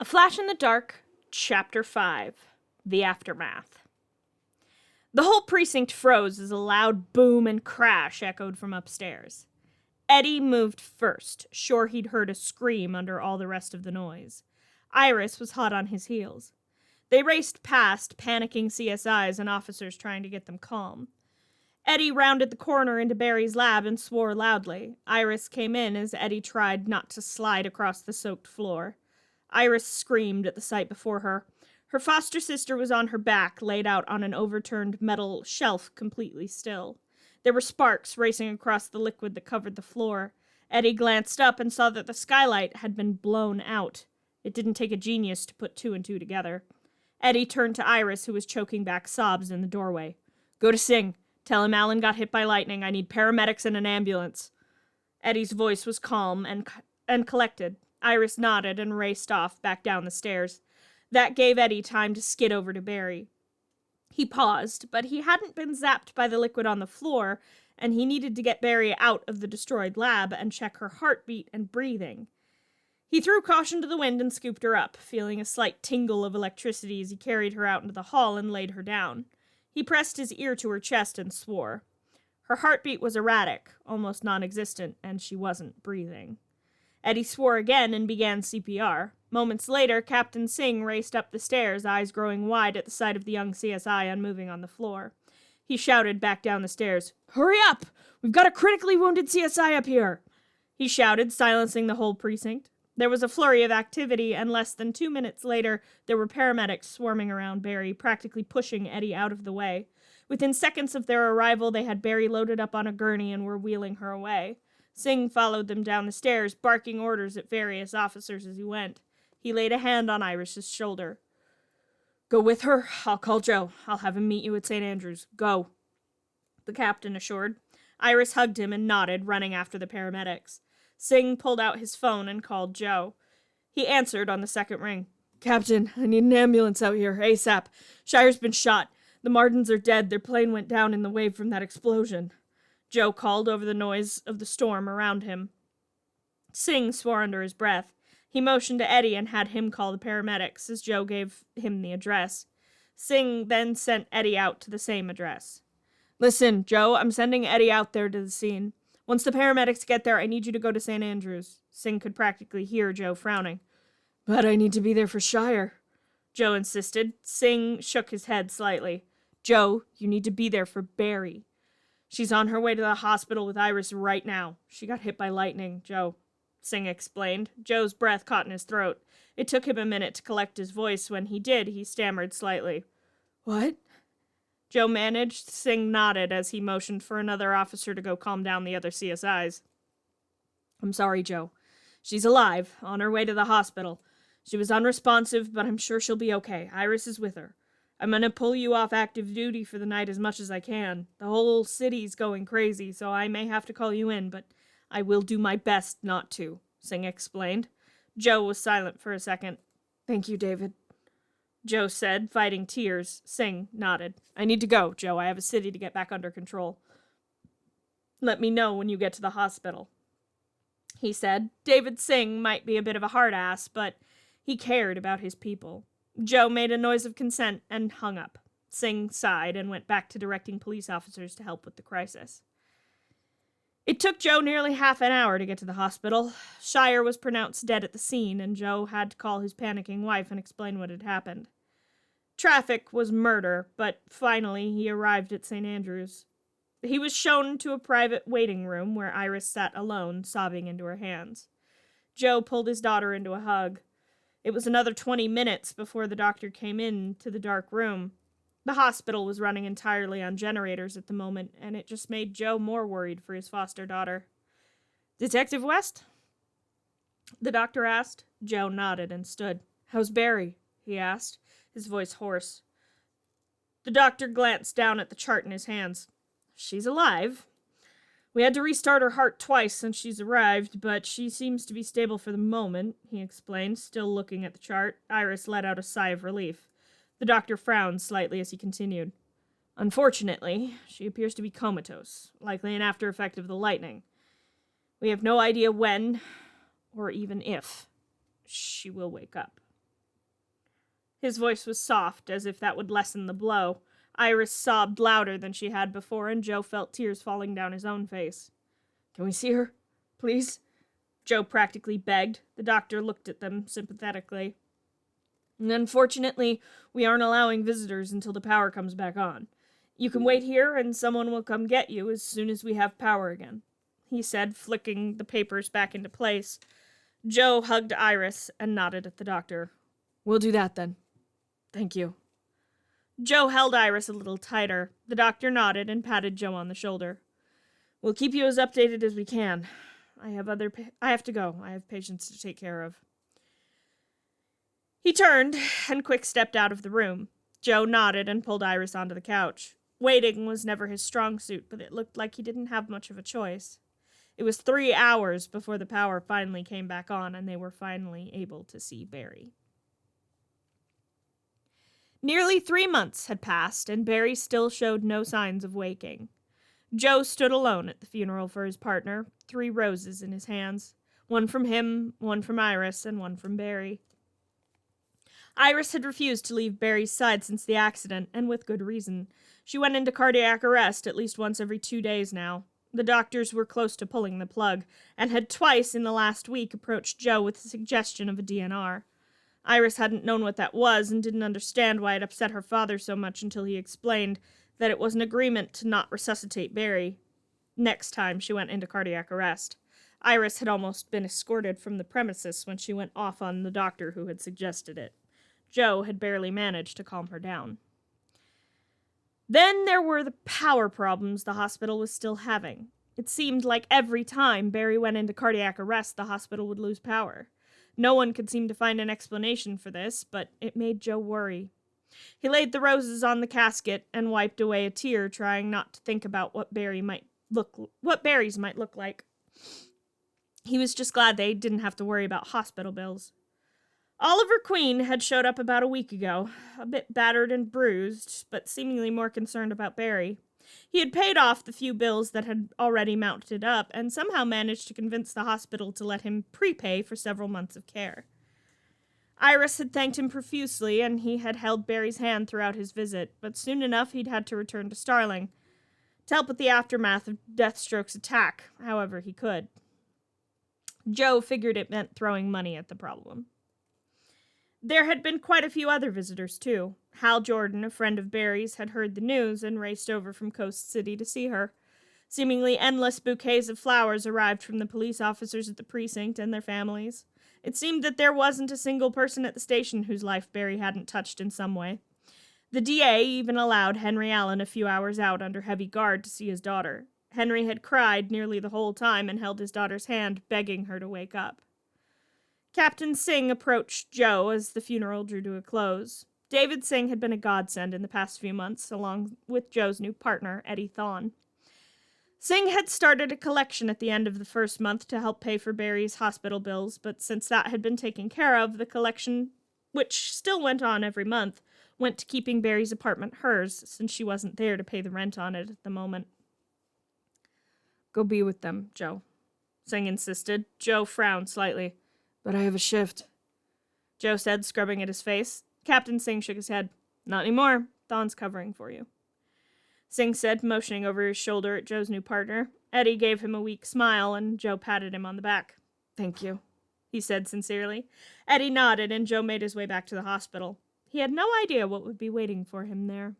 A Flash in the Dark, Chapter 5, The Aftermath. The whole precinct froze as a loud boom and crash echoed from upstairs. Eddie moved first, sure he'd heard a scream under all the rest of the noise. Iris was hot on his heels. They raced past, panicking CSIs and officers trying to get them calm. Eddie rounded the corner into Barry's lab and swore loudly. Iris came in as Eddie tried not to slide across the soaked floor. Iris screamed at the sight before her. Her foster sister was on her back, laid out on an overturned metal shelf, completely still. There were sparks racing across the liquid that covered the floor. Eddie glanced up and saw that the skylight had been blown out. It didn't take a genius to put two and two together. Eddie turned to Iris, who was choking back sobs in the doorway. "Go to Singh. Tell him Alan got hit by lightning. I need paramedics and an ambulance." Eddie's voice was calm and collected. Iris nodded and raced off back down the stairs. That gave Eddie time to skid over to Barry. He paused, but he hadn't been zapped by the liquid on the floor, and he needed to get Barry out of the destroyed lab and check her heartbeat and breathing. He threw caution to the wind and scooped her up, feeling a slight tingle of electricity as he carried her out into the hall and laid her down. He pressed his ear to her chest and swore. Her heartbeat was erratic, almost non-existent, and she wasn't breathing. Eddie swore again and began CPR. Moments later, Captain Singh raced up the stairs, eyes growing wide at the sight of the young CSI unmoving on the floor. He shouted back down the stairs, "Hurry up! We've got a critically wounded CSI up here!" He shouted, silencing the whole precinct. There was a flurry of activity, and less than 2 minutes later, there were paramedics swarming around Barry, practically pushing Eddie out of the way. Within seconds of their arrival, they had Barry loaded up on a gurney and were wheeling her away. Singh followed them down the stairs, barking orders at various officers as he went. He laid a hand on Iris's shoulder. "Go with her. I'll call Joe. I'll have him meet you at St. Andrews. Go," the captain assured. Iris hugged him and nodded, running after the paramedics. Singh pulled out his phone and called Joe. He answered on the second ring. "Captain, I need an ambulance out here, ASAP. Shire's been shot. The Mardens are dead. Their plane went down in the wave from that explosion." Joe called over the noise of the storm around him. Singh swore under his breath. He motioned to Eddie and had him call the paramedics as Joe gave him the address. Singh then sent Eddie out to the same address. "Listen, Joe, I'm sending Eddie out there to the scene. Once the paramedics get there, I need you to go to St. Andrews." Singh could practically hear Joe frowning. "But I need to be there for Shire," Joe insisted. Singh shook his head slightly. "Joe, you need to be there for Barry. She's on her way to the hospital with Iris right now. She got hit by lightning, Joe," Singh explained. Joe's breath caught in his throat. It took him a minute to collect his voice. When he did, he stammered slightly. "What?" Joe managed. Singh nodded as he motioned for another officer to go calm down the other CSIs. "I'm sorry, Joe. She's alive, on her way to the hospital. She was unresponsive, but I'm sure she'll be okay. Iris is with her. I'm gonna pull you off active duty for the night as much as I can. The whole city's going crazy, so I may have to call you in, but I will do my best not to," Singh explained. Joe was silent for a second. "Thank you, David," Joe said, fighting tears. Singh nodded. "I need to go, Joe. I have a city to get back under control. Let me know when you get to the hospital," he said. David Singh might be a bit of a hard ass, but he cared about his people. Joe made a noise of consent and hung up. Singh sighed and went back to directing police officers to help with the crisis. It took Joe nearly half an hour to get to the hospital. Shire was pronounced dead at the scene, and Joe had to call his panicking wife and explain what had happened. Traffic was murder, but finally he arrived at St. Andrews. He was shown to a private waiting room where Iris sat alone, sobbing into her hands. Joe pulled his daughter into a hug. It was another 20 minutes before the doctor came in to the dark room. The hospital was running entirely on generators at the moment, and it just made Joe more worried for his foster daughter. "Detective West?" the doctor asked. Joe nodded and stood. "How's Barry?" he asked, his voice hoarse. The doctor glanced down at the chart in his hands. "She's alive. We had to restart her heart twice since she's arrived, but she seems to be stable for the moment," he explained, still looking at the chart. Iris let out a sigh of relief. The doctor frowned slightly as he continued. "Unfortunately, she appears to be comatose, likely an after effect of the lightning. We have no idea when, or even if, she will wake up." His voice was soft, as if that would lessen the blow. Iris sobbed louder than she had before, and Joe felt tears falling down his own face. "Can we see her, please?" Joe practically begged. The doctor looked at them sympathetically. "Unfortunately, we aren't allowing visitors until the power comes back on. You can wait here, and someone will come get you as soon as we have power again," he said, flicking the papers back into place. Joe hugged Iris and nodded at the doctor. "We'll do that, then. Thank you." Joe held Iris a little tighter. The doctor nodded and patted Joe on the shoulder. "We'll keep you as updated as we can. I have to go. I have patients to take care of." He turned and quick stepped out of the room. Joe nodded and pulled Iris onto the couch. Waiting was never his strong suit, but it looked like he didn't have much of a choice. It was 3 hours before the power finally came back on, and they were finally able to see Barry. Nearly 3 months had passed, and Barry still showed no signs of waking. Joe stood alone at the funeral for his partner, 3 roses in his hands. One from him, one from Iris, and one from Barry. Iris had refused to leave Barry's side since the accident, and with good reason. She went into cardiac arrest at least once every 2 days now. The doctors were close to pulling the plug, and had twice in the last week approached Joe with the suggestion of a DNR. Iris hadn't known what that was and didn't understand why it upset her father so much until he explained that it was an agreement to not resuscitate Barry next time she went into cardiac arrest. Iris had almost been escorted from the premises when she went off on the doctor who had suggested it. Joe had barely managed to calm her down. Then there were the power problems the hospital was still having. It seemed like every time Barry went into cardiac arrest, the hospital would lose power. No one could seem to find an explanation for this, but it made Joe worry. He laid the roses on the casket and wiped away a tear, trying not to think about what Barry's might look like. He was just glad they didn't have to worry about hospital bills. Oliver Queen had showed up about a week ago, a bit battered and bruised, but seemingly more concerned about Barry. He had paid off the few bills that had already mounted up, and somehow managed to convince the hospital to let him prepay for several months of care. Iris had thanked him profusely, and he had held Barry's hand throughout his visit, but soon enough he'd had to return to Starling, to help with the aftermath of Deathstroke's attack, however he could. Joe figured it meant throwing money at the problem. There had been quite a few other visitors, too. Hal Jordan, a friend of Barry's, had heard the news and raced over from Coast City to see her. Seemingly endless bouquets of flowers arrived from the police officers at the precinct and their families. It seemed that there wasn't a single person at the station whose life Barry hadn't touched in some way. The DA even allowed Henry Allen a few hours out under heavy guard to see his daughter. Henry had cried nearly the whole time and held his daughter's hand, begging her to wake up. Captain Singh approached Joe as the funeral drew to a close. David Singh had been a godsend in the past few months, along with Joe's new partner, Eddie Thawne. Singh had started a collection at the end of the first month to help pay for Barry's hospital bills, but since that had been taken care of, the collection, which still went on every month, went to keeping Barry's apartment hers, since she wasn't there to pay the rent on it at the moment. "Go be with them, Joe," Singh insisted. Joe frowned slightly. "But I have a shift," Joe said, scrubbing at his face. Captain Singh shook his head. "Not anymore. Thawne's covering for you," Singh said, motioning over his shoulder at Joe's new partner. Eddie gave him a weak smile, and Joe patted him on the back. "Thank you," he said sincerely. Eddie nodded, and Joe made his way back to the hospital. He had no idea what would be waiting for him there.